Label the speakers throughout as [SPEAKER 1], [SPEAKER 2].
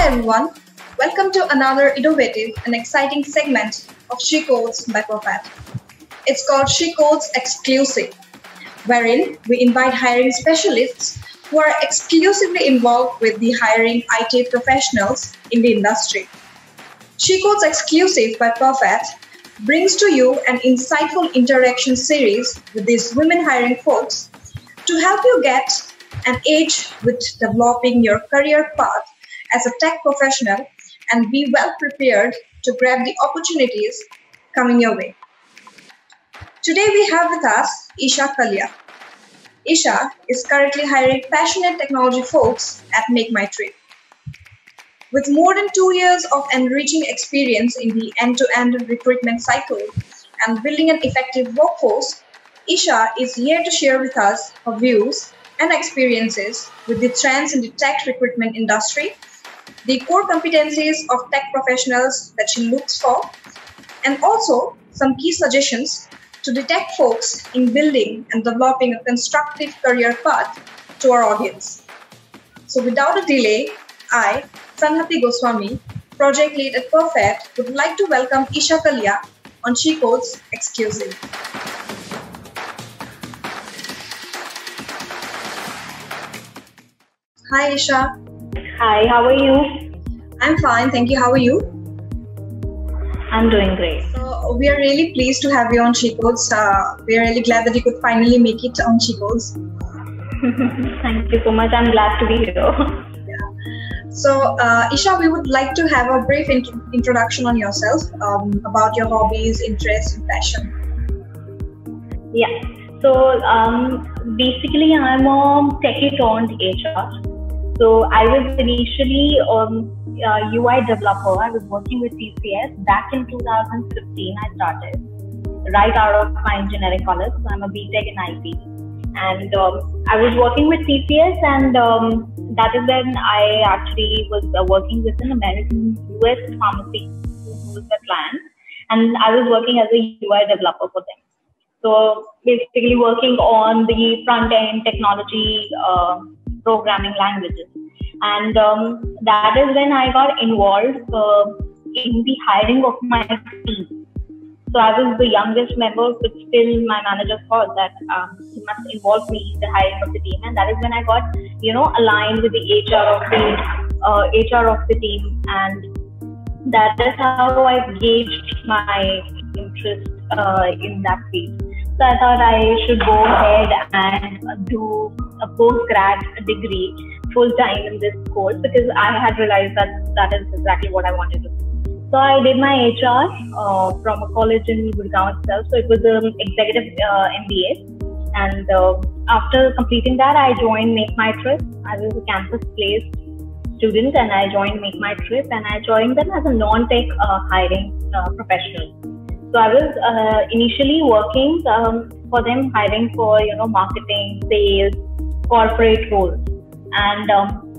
[SPEAKER 1] Hi everyone, welcome to another innovative and exciting segment of She Codes by Perfect. It's called She Codes Exclusive, wherein we invite hiring specialists who are exclusively involved with the hiring IT professionals in the industry. She Codes Exclusive by Perfect brings to you an insightful interaction series with these women hiring folks to help you get an edge with developing your career path as a tech professional and be well prepared to grab the opportunities coming your way. Today we have with us Isha Kalia. Isha is currently hiring passionate technology folks at Make My Trip. With more than 2 years of enriching experience in the end-to-end recruitment cycle and building an effective workforce, Isha is here to share with us her views and experiences with the trends in the tech recruitment industry, the core competencies of tech professionals that she looks for, and also some key suggestions to the tech folks in building and developing a constructive career path to our audience. So without a delay, I, Sanhati Goswami, project lead at Perfect, would like to welcome Isha Kalia on She Codes Exclusive. Hi Isha.
[SPEAKER 2] Hi, how are you?
[SPEAKER 1] I'm fine, thank you. How are you?
[SPEAKER 2] I'm doing great.
[SPEAKER 1] So we are really pleased to have you on She Codes. We are really glad that you could finally make it on She Codes.
[SPEAKER 2] Thank you so much. I'm glad to be here.
[SPEAKER 1] So, Isha, we would like to have a brief introduction on yourself, about your hobbies, interests, and passion.
[SPEAKER 2] Yeah. So, basically, I'm a techie turned HR. So, I was initially a UI developer. I was working with TCS. Back in 2015, I started right out of my engineering college. So, I'm a BTech in IT. And I was working with TCS, and that is when I actually was working with an American US pharmacy who was the client, and I was working as a UI developer for them. So basically working on the front end technology programming languages, and that is when I got involved in the hiring of my team. So I was the youngest member, but still my manager thought that he must involve me in the hiring of the team, and that is when I got, aligned with the HR of the team, and that is how I gauged my interest in that field. So I thought I should go ahead and do a post-grad degree full-time in this course, because I had realized that that is exactly what I wanted to do. So I did my HR from a college in Gurgaon itself. So it was an executive MBA. And after completing that, I joined Make My Trip. I was a campus-placed student, and I joined Make My Trip, and I joined them as a non-tech hiring professional. So I was initially working for them, hiring for marketing, sales, corporate roles. And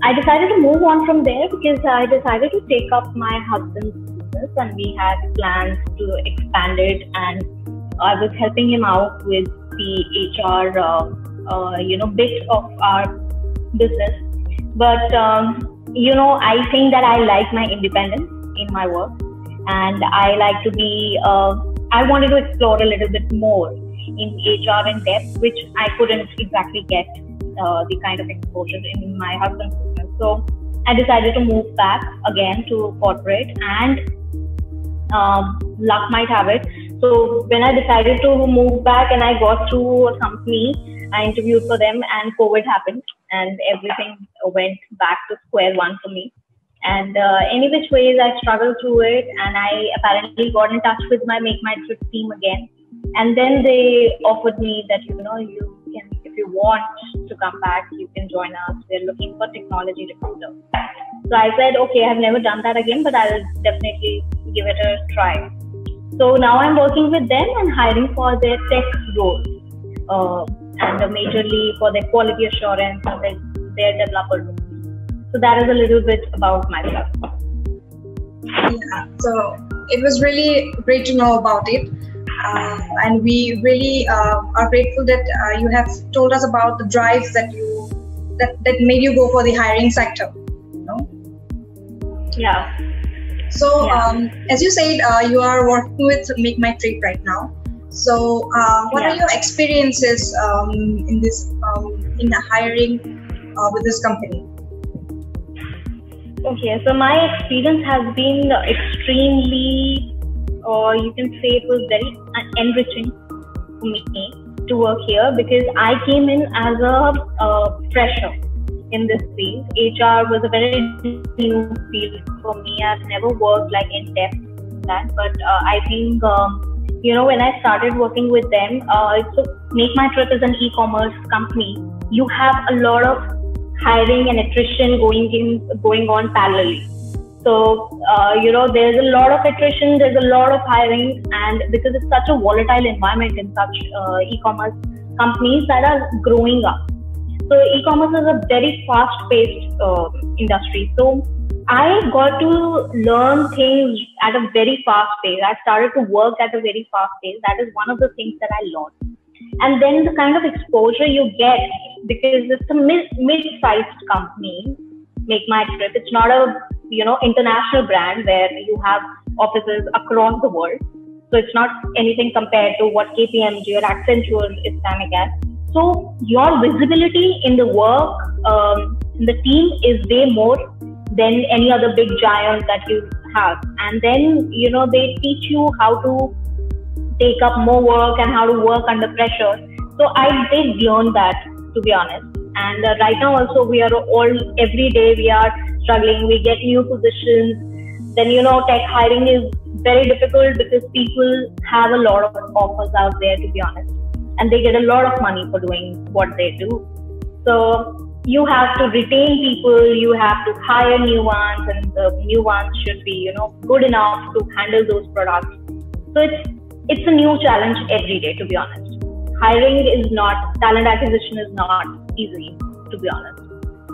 [SPEAKER 2] I decided to move on from there because I decided to take up my husband's business, and we had plans to expand it, and I was helping him out with the HR bit of our business. But I think that I like my independence in my work, and I like to be I wanted to explore a little bit more in HR in depth, which I couldn't exactly get the kind of exposure in my husband's business. So I decided to move back again to corporate, and luck might have it. So when I decided to move back and I got through a company, I interviewed for them, and COVID happened, and everything went back to square one for me. And any which ways, I struggled through it, and I apparently got in touch with my Make My Trip team again. And then they offered me that, you can, if you want to come back, you can join us. We're looking for technology recruiter. So I said, okay, I've never done that again, but I'll definitely give it a try. So now I'm working with them and hiring for their tech roles, and majorly for their quality assurance and their developer roles. So that is a little bit about myself.
[SPEAKER 1] Yeah, so it was really great to know about it. And we really are grateful that you have told us about the drives that made you go for the hiring sector.
[SPEAKER 2] Yeah.
[SPEAKER 1] So,
[SPEAKER 2] Yeah.
[SPEAKER 1] as you said, you are working with Make My Trip right now. So, what are
[SPEAKER 2] Yeah.
[SPEAKER 1] your experiences in this in the hiring with this company?
[SPEAKER 2] Okay, so my experience has been extremely, or you can say it was very enriching for me to work here, because I came in as a fresher in this field. HR was a very new field for me. I've never worked like in depth in that, but I think when I started working with them, so Make My Trip is an e-commerce company. You have a lot of hiring and attrition going on parallelly. So there's a lot of attrition, there's a lot of hiring, and because it's such a volatile environment in such e-commerce companies that are growing up. So e-commerce is a very fast-paced industry. So I got to learn things at a very fast pace. I started to work at a very fast pace. That is one of the things that I learned. And then the kind of exposure you get, because it's a mid-sized company, Make My Trip. It's not a international brand where you have offices across the world. So it's not anything compared to what KPMG or Accenture is standing at. So your visibility in the work, in the team is way more than any other big giant that you have. And then, they teach you how to take up more work and how to work under pressure. So I did learn that, to be honest. And right now also every day we are struggling. We get new positions. Then, tech hiring is very difficult because people have a lot of offers out there, to be honest. And they get a lot of money for doing what they do. So you have to retain people, you have to hire new ones, and the new ones should be, good enough to handle those products. So it's a new challenge every day, to be honest. Talent acquisition is not easy, to be honest.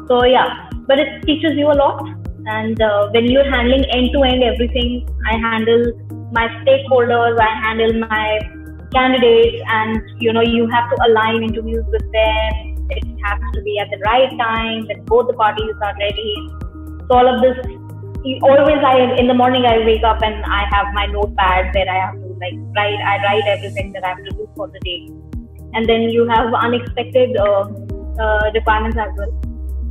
[SPEAKER 2] So yeah, but it teaches you a lot. And when you're handling end-to-end everything, I handle my stakeholders, I handle my candidates, and you have to align interviews with them. It has to be at the right time when both the parties are ready. So all of this, in the morning I wake up and I have my notepad where I have to write everything that I have to do for the day. And then you have unexpected requirements as well.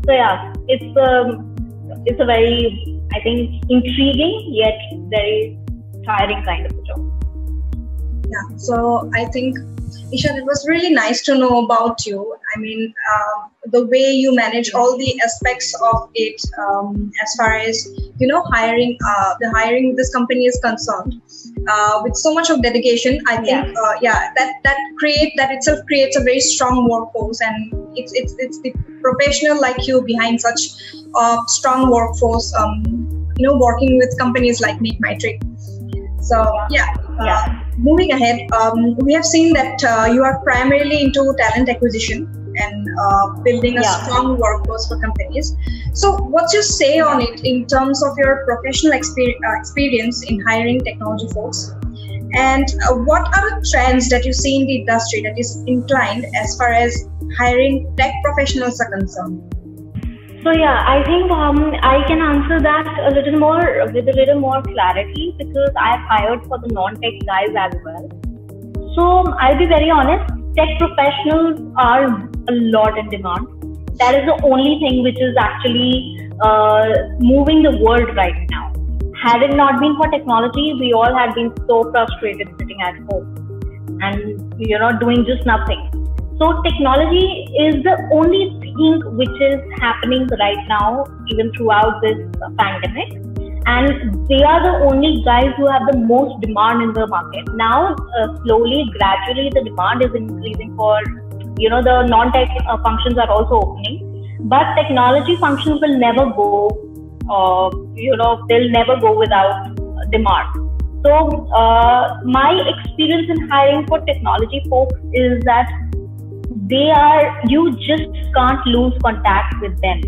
[SPEAKER 2] So yeah, it's a very, I think, intriguing yet very tiring kind of a job.
[SPEAKER 1] Yeah, so I think, Isha, it was really nice to know about you. I mean, the way you manage all the aspects of it, as far as hiring, the hiring with this company is concerned, with so much of dedication. I think, that itself creates a very strong workforce, and it's the professional like you behind such strong workforce. Working with companies like Make My Trip. So moving ahead, we have seen that you are primarily into talent acquisition and building a strong workforce for companies. So what's your say on it in terms of your professional experience in hiring technology folks? And what are the trends that you see in the industry that is inclined as far as hiring tech professionals are concerned?
[SPEAKER 2] So yeah, I think I can answer that with a little more clarity, because I have hired for the non-tech guys as well. So I'll be very honest, tech professionals are a lot in demand. That is the only thing which is actually moving the world right now. Had it not been for technology, we all had been so frustrated sitting at home and doing just nothing. So technology is the only thing which is happening right now, even throughout this pandemic. And they are the only guys who have the most demand in the market. Now, slowly, gradually, the demand is increasing for, the non-tech functions are also opening. But technology functions will never go, they'll never go without demand. So my experience in hiring for technology folks is that you just can't lose contact with them.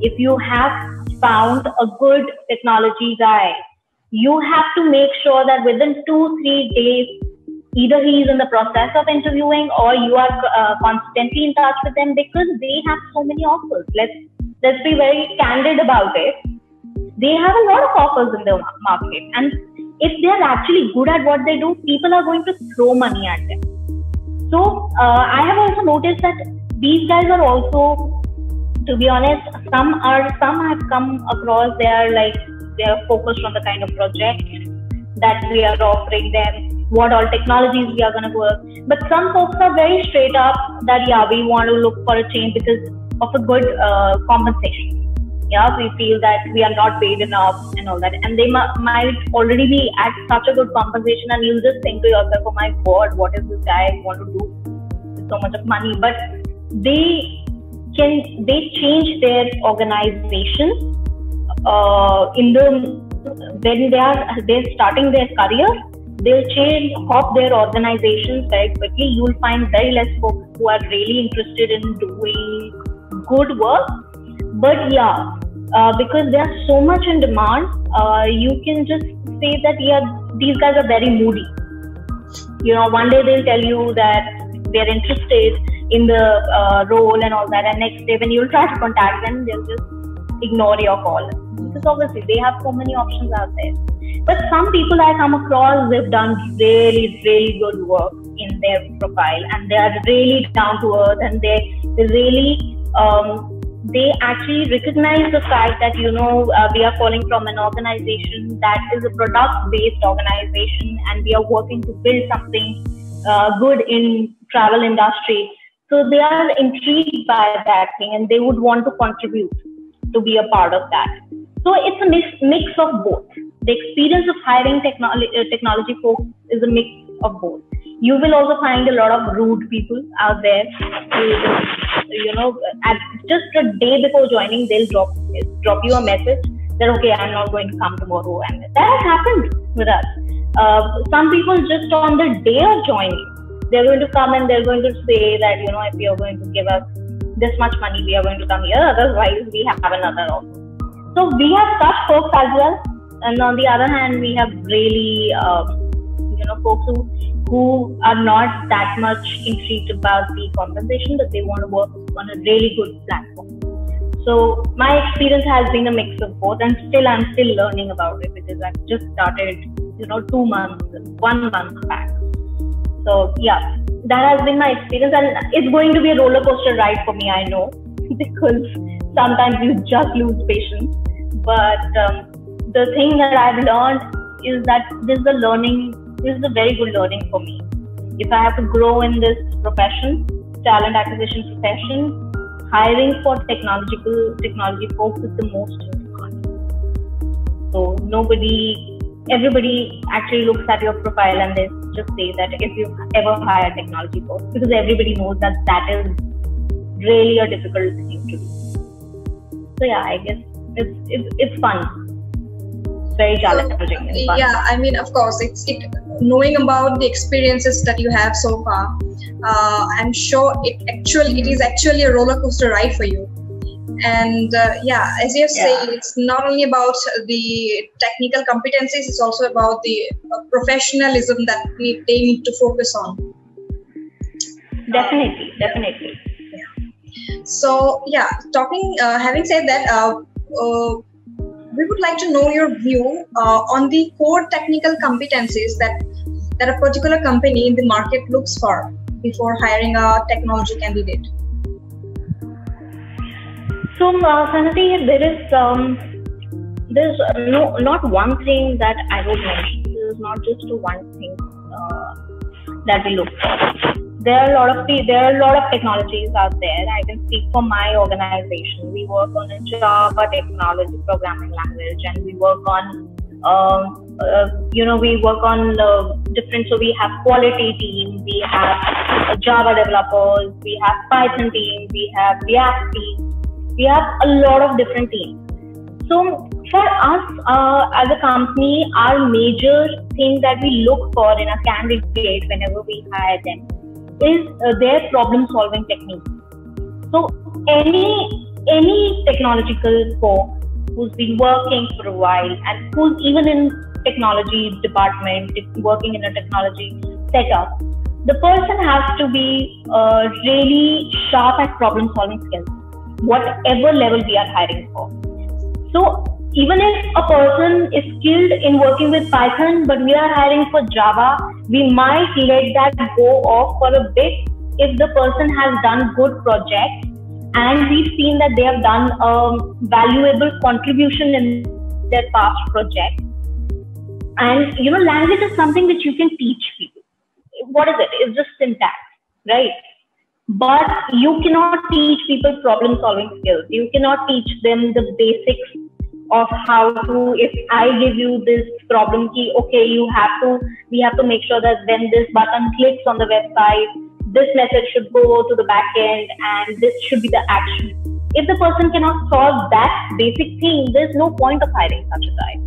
[SPEAKER 2] If you have found a good technology guy, you have to make sure that within 2-3 days, either he is in the process of interviewing or you are constantly in touch with them, because they have so many offers. Let's be very candid about it. they have a lot of offers in the market, and if they are actually good at what they do, people are going to throw money at them. So I have also noticed that these guys are also, to be honest, some have come across, they are focused on the kind of project that we are offering them, what all technologies we are going to work. But some folks are very straight up that we want to look for a change because of a good compensation. We feel that we are not paid enough and all that, and they might already be at such a good compensation, and you just think to yourself, oh my god, what is this guy want to do with so much of money? But they change their organization when they're starting their career. They'll hop their organizations very quickly. You'll find very less folks who are really interested in doing good work. But because they are so much in demand, you can just say that these guys are very moody. One day they'll tell you that they're interested in the role and all that, and next day when you'll try to contact them, they'll just ignore your call, because obviously they have so many options out there. But some people I come across, they've done really, really good work in their profile, and they are really down to earth, and they really they actually recognize the fact that we are calling from an organization that is a product-based organization, and we are working to build something good in travel industry. So they are intrigued by that thing, and they would want to contribute to be a part of that. So it's a mix of both. The experience of hiring technology folks is a mix of both. You will also find a lot of rude people out there who, at just a day before joining, they'll drop you a message that, okay, I'm not going to come tomorrow. And that has happened with us. Some people just on the day of joining, they're going to come and they're going to say that, if you're going to give us this much money, we are going to come here. Otherwise, we have another offer. So we have such folks as well. And on the other hand, we have really, folks who are not that much intrigued about the compensation, but they want to work on a really good platform. So my experience has been a mix of both, and I'm still learning about it, because I've just started, 1 month back. So that has been my experience, and it's going to be a roller coaster ride for me, I know, because sometimes you just lose patience. But the thing that I've learned is that this is a very good learning for me. If I have to grow in this profession, talent acquisition profession, hiring for technology folks is the most important. So everybody actually looks at your profile and they just say that if you ever hire technology folks, because everybody knows that is really a difficult thing to do. So I guess it's fun. Very challenging.
[SPEAKER 1] I mean, of course, knowing about the experiences that you have so far, I'm sure it is actually a roller coaster ride for you. And as you have said, it's not only about the technical competencies, it's also about the professionalism that they need to focus on.
[SPEAKER 2] Definitely.
[SPEAKER 1] So having said that, we would like to know your view on the core technical competencies that a particular company in the market looks for before hiring a technology candidate.
[SPEAKER 2] So, Sanati, there's not one thing that I would mention. There's not just one thing that we look for. There are a lot of technologies out there. I can speak for my organization. We work on a Java technology programming language, and we work on different. So we have quality team, we have Java developers, we have Python team, we have React team, we have a lot of different teams. So for us as a company, our major thing that we look for in a candidate whenever we hire them is their problem-solving technique. So any technological folk who's been working for a while and who's even in technology department, working in a technology setup, the person has to be really sharp at problem-solving skills, whatever level we are hiring for. So even if a person is skilled in working with Python, but we are hiring for Java, we might let that go off for a bit if the person has done good projects and we've seen that they have done a valuable contribution in their past project. And language is something which you can teach people. What is it? It's just syntax, right? But you cannot teach people problem solving skills. You cannot teach them the basics of how to, if I give you this problem key, okay, we have to make sure that when this button clicks on the website, this message should go to the back end and this should be the action. If the person cannot solve that basic thing, there's no point of hiring such a guy,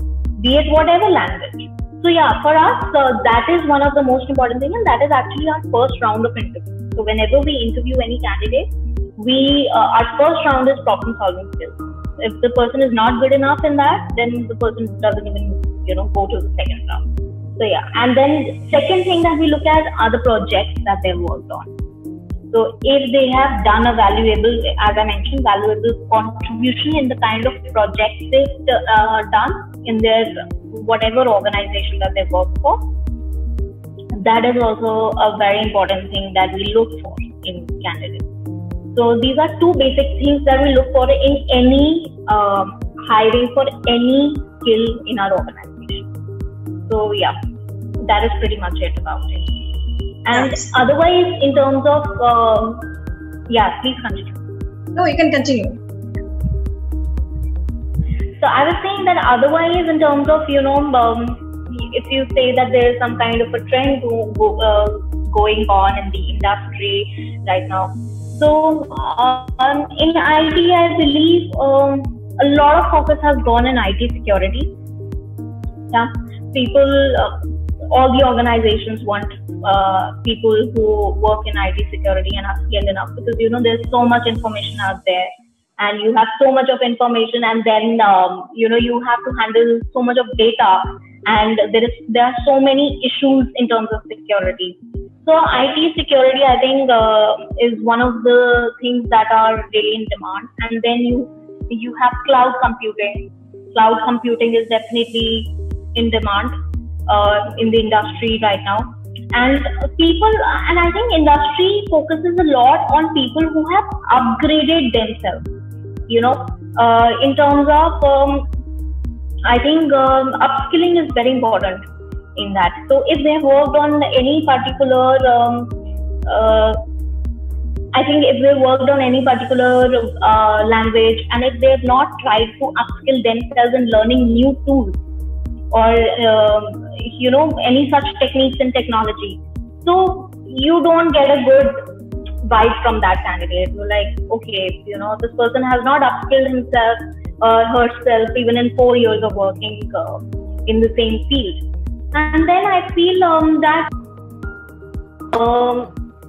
[SPEAKER 2] be it whatever language. So yeah, for us, that is one of the most important things, and that is actually our first round of interview. So whenever we interview any candidate, our first round is problem solving skills. If the person is not good enough in that, then the person doesn't even go to the second round. So yeah, and then second thing that we look at are the projects that they've worked on. So if they have done a valuable, as I mentioned, valuable contribution in the kind of projects they've done in their whatever organization that they work for, that is also a very important thing that we look for in candidates. So these are two basic things that we look for in any hiring for any skill in our organization. So yeah, that is pretty much it about it. And
[SPEAKER 1] Yes.
[SPEAKER 2] otherwise, in terms of, please continue.
[SPEAKER 1] No, you can continue.
[SPEAKER 2] So I was saying that otherwise, in terms of, if you say that there is some kind of a trend going on in the industry right now. So in IT, I believe a lot of focus has gone in IT security. Yeah, people, all the organizations want people who work in IT security and are skilled enough, because there's so much information out there. And you have so much of information, and then you have to handle so much of data, and there are so many issues in terms of security. So IT security, I think, is one of the things that are really in demand. And then you have cloud computing. Cloud computing is definitely in demand in the industry right now. And I think industry focuses a lot on people who have upgraded themselves. In terms of, I think upskilling is very important in that. So if they have worked on any particular, I think if they worked on any particular language, and if they have not tried to upskill themselves in learning new tools or any such techniques in technology, so you don't get a good vibe from that candidate. You're like, okay, this person has not upskilled himself or herself even in 4 years of working in the same field. And then I feel that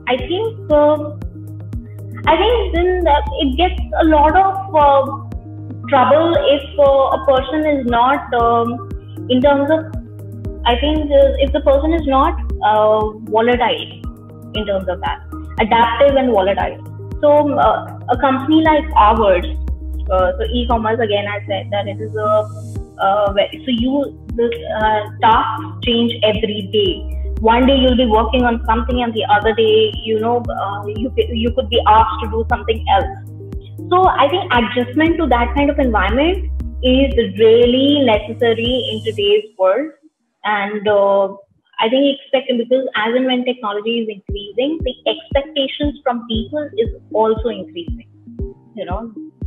[SPEAKER 2] I think then it gets a lot of trouble if a person is not in terms of, I think if the person is not volatile in terms of that, adaptive and volatile. So a company like ours, so e-commerce, again, I said that it is the tasks change every day. One day you'll be working on something, and the other day, you could be asked to do something else. So I think adjustment to that kind of environment is really necessary in today's world. And I think because as and when technology is increasing, the expectations from people is also increasing.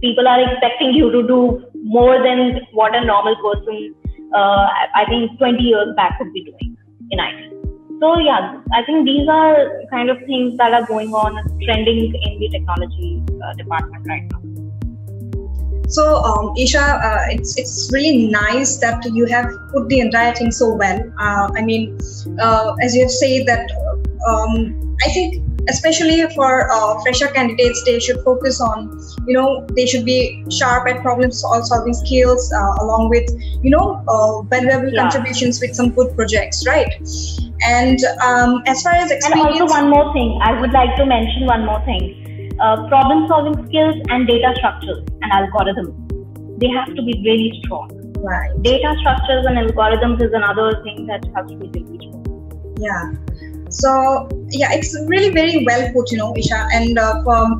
[SPEAKER 2] People are expecting you to do more than what a normal person, I think 20 years back would be doing in IT. So yeah, I think these are kind of things that are going on, trending in the technology department right now.
[SPEAKER 1] So, Isha, it's really nice that you have put the entire thing so well. As you have said that, I think especially for fresher candidates, they should focus on, they should be sharp at problem solving skills, along with, valuable contributions with some good projects, right? And as far as experience,
[SPEAKER 2] and also one more thing, I would like to mention one more thing. Problem solving skills and data structures and algorithms, they have to be really strong.
[SPEAKER 1] Right.
[SPEAKER 2] Data structures and algorithms is another thing that has to be reached.
[SPEAKER 1] Yeah. So yeah, it's really very well put, Isha. And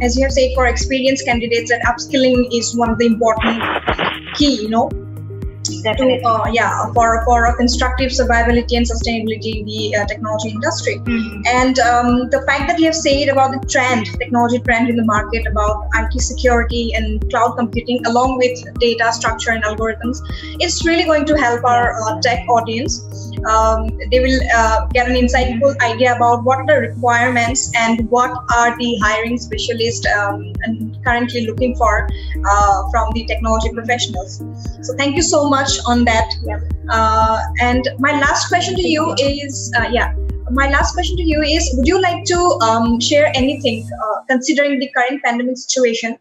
[SPEAKER 1] as you have said, for experienced candidates, that upskilling is one of the important key,
[SPEAKER 2] Definitely.
[SPEAKER 1] for a constructive survivability and sustainability in the technology industry.
[SPEAKER 2] Mm-hmm.
[SPEAKER 1] And the fact that you have said about the technology trend in the market, about IT security and cloud computing, along with data structure and algorithms, it's really going to help our tech audience. They will get an insightful idea about what are the requirements and what are the hiring specialists and currently looking for from the technology professionals. So thank you so much on that. And my last question to you is, would you like to share anything considering the current pandemic situation?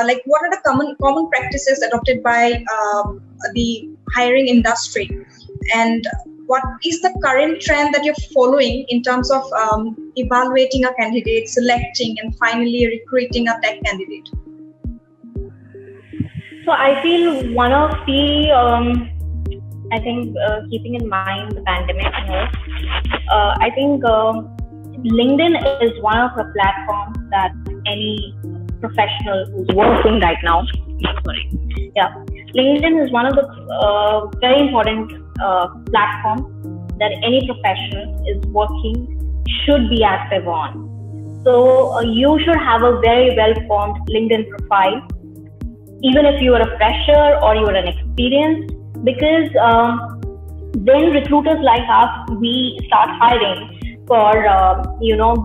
[SPEAKER 1] Like, what are the common practices adopted by the hiring industry, and what is the current trend that you're following in terms of evaluating a candidate, selecting, and finally recruiting a tech candidate?
[SPEAKER 2] So I feel one of the, keeping in mind the pandemic, I think LinkedIn is one of the platforms that any professional who's working right now, LinkedIn is one of the very important platforms that any professional is working should be active on. So you should have a very well-formed LinkedIn profile, even if you are a fresher or you are an experienced, because when recruiters like us, we start hiring for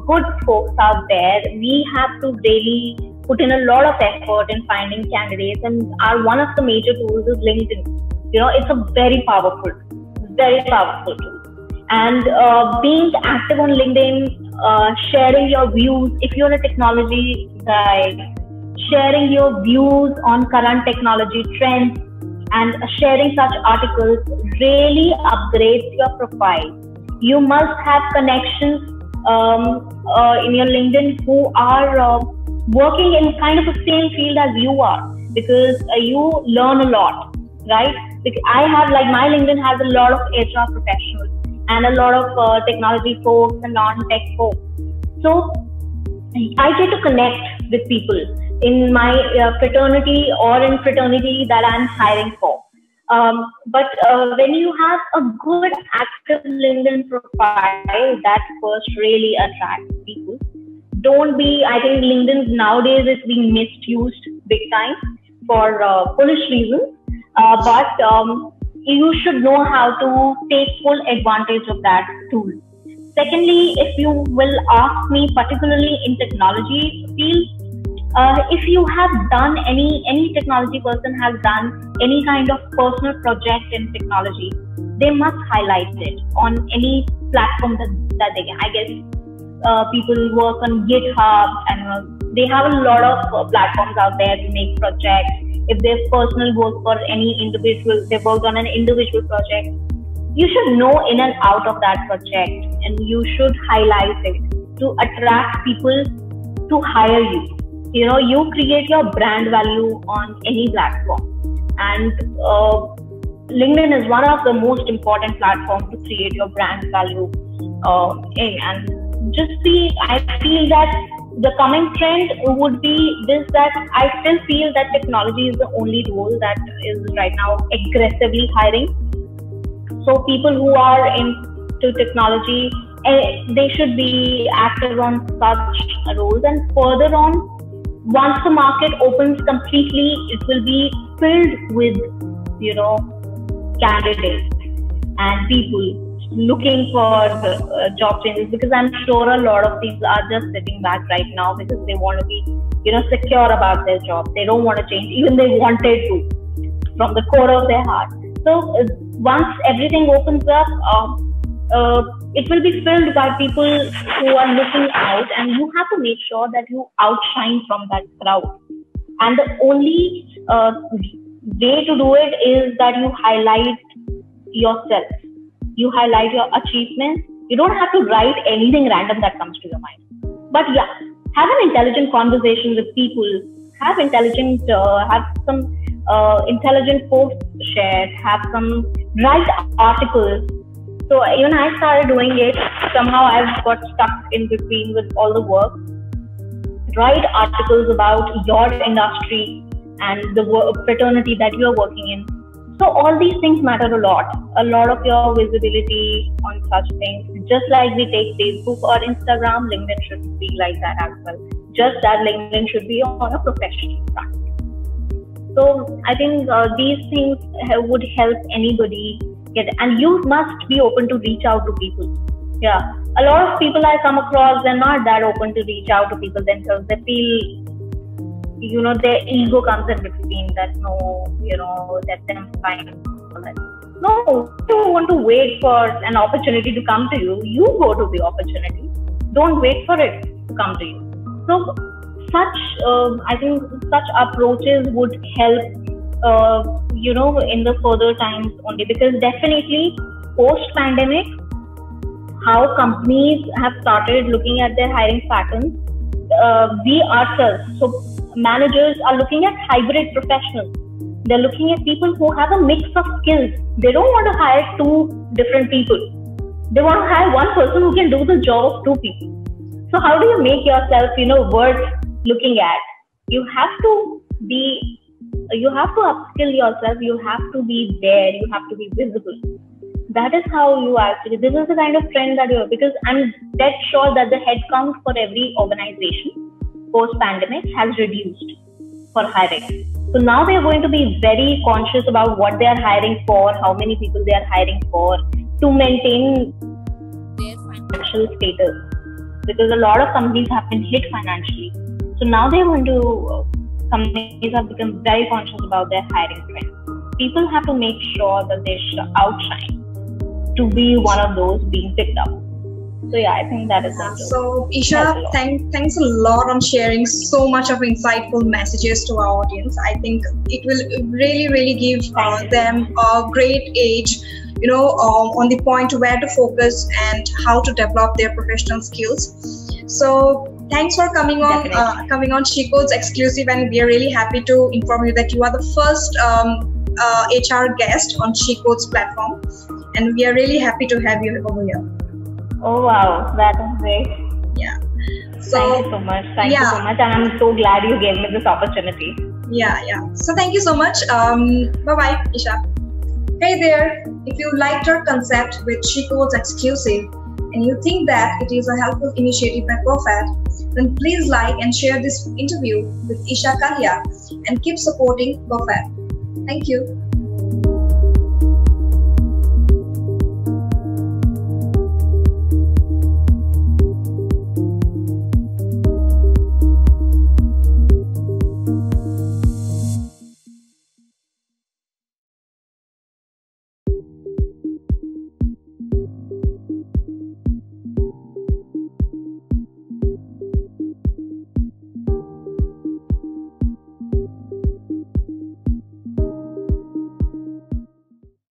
[SPEAKER 2] good folks out there, we have to really put in a lot of effort in finding candidates, and one of the major tools is LinkedIn. It's a very powerful tool. And being active on LinkedIn, sharing your views, if you're a technology guy, sharing your views on current technology trends and sharing such articles really upgrades your profile. You must have connections in your LinkedIn who are working in kind of the same field as you are, because you learn a lot, right? Because I have, my LinkedIn has a lot of HR professionals and a lot of technology folks and non-tech folks. So I get to connect with people in my fraternity or in fraternity that I'm hiring for. But when you have a good active LinkedIn profile, that first really attracts people. I think LinkedIn nowadays is being misused big time for foolish reasons. But you should know how to take full advantage of that tool. Secondly, if you will ask me, particularly in technology field, if you have done any technology person has done any kind of personal project in technology, they must highlight it on any platform that they can. I guess people work on GitHub, and they have a lot of platforms out there to make projects. If there's personal work for any individual, they worked on an individual project, you should know in and out of that project, and you should highlight it to attract people to hire you. You create your brand value on any platform, and LinkedIn is one of the most important platforms to create your brand value in. And I feel that the coming trend would be this, that I still feel that technology is the only role that is right now aggressively hiring. So people who are into technology, they should be active on such roles. And further on, once the market opens completely, it will be filled with, candidates and people looking for job changes, because I'm sure a lot of these are just sitting back right now because they want to be, secure about their job. They don't want to change, even they wanted to from the core of their heart. So once everything opens up, it will be filled by people who are looking out, and you have to make sure that you outshine from that crowd. And the only way to do it is that you highlight yourself. You highlight your achievements. You don't have to write anything random that comes to your mind. But have an intelligent conversation with people. Have some intelligent posts shared, have some right articles. So even I started doing it. Somehow I've got stuck in between with all the work. Write articles about your industry and the fraternity that you are working in. So all these things matter a lot. A lot of your visibility on such things. Just like we take Facebook or Instagram, LinkedIn should be like that as well. Just that LinkedIn should be on a professional front. So I think these things would help anybody get, and you must be open to reach out to people. Yeah, a lot of people I come across, they're not that open to reach out to people themselves. They feel, their ego comes in between that, let them find. No, you want to wait for an opportunity to come to you. You go to the opportunity. Don't wait for it to come to you. So I think such approaches would help, in the further times only, because definitely post-pandemic, how companies have started looking at their hiring patterns, we ourselves, so managers are looking at hybrid professionals. They're looking at people who have a mix of skills. They don't want to hire two different people. They want to hire one person who can do the job of two people. So how do you make yourself, worth looking at? You have to upskill yourself. You have to be there. You have to be visible. That is how you actually, this is the kind of trend that you're, because I'm dead sure that the headcount for every organization post-pandemic has reduced for hiring. So now they're going to be very conscious about what they are hiring for, how many people they are hiring for, to maintain their financial status. Because a lot of companies have been hit financially. So now companies have become very conscious about their hiring trend. People have to make sure that they outshine to be one of those being picked up. So yeah, I think that is
[SPEAKER 1] so Isha, thanks a lot on sharing so much of insightful messages to our audience. I think it will really give them a great age, on the point where to focus and how to develop their professional skills. So thanks for coming on SheCodes Exclusive, and we are really happy to inform you that you are the first HR guest on SheCodes platform, and we are really happy to have you over here.
[SPEAKER 2] Oh wow, that is great.
[SPEAKER 1] Yeah.
[SPEAKER 2] So thank you so much. Thank you so much, and I'm so glad you gave me this opportunity.
[SPEAKER 1] Yeah. So thank you so much. Bye-bye, Isha. Hey there. If you liked our concept with SheCodes Exclusive and you think that it is a helpful initiative by Perfat, then please like and share this interview with Isha Kalia and keep supporting Perfat. Thank you.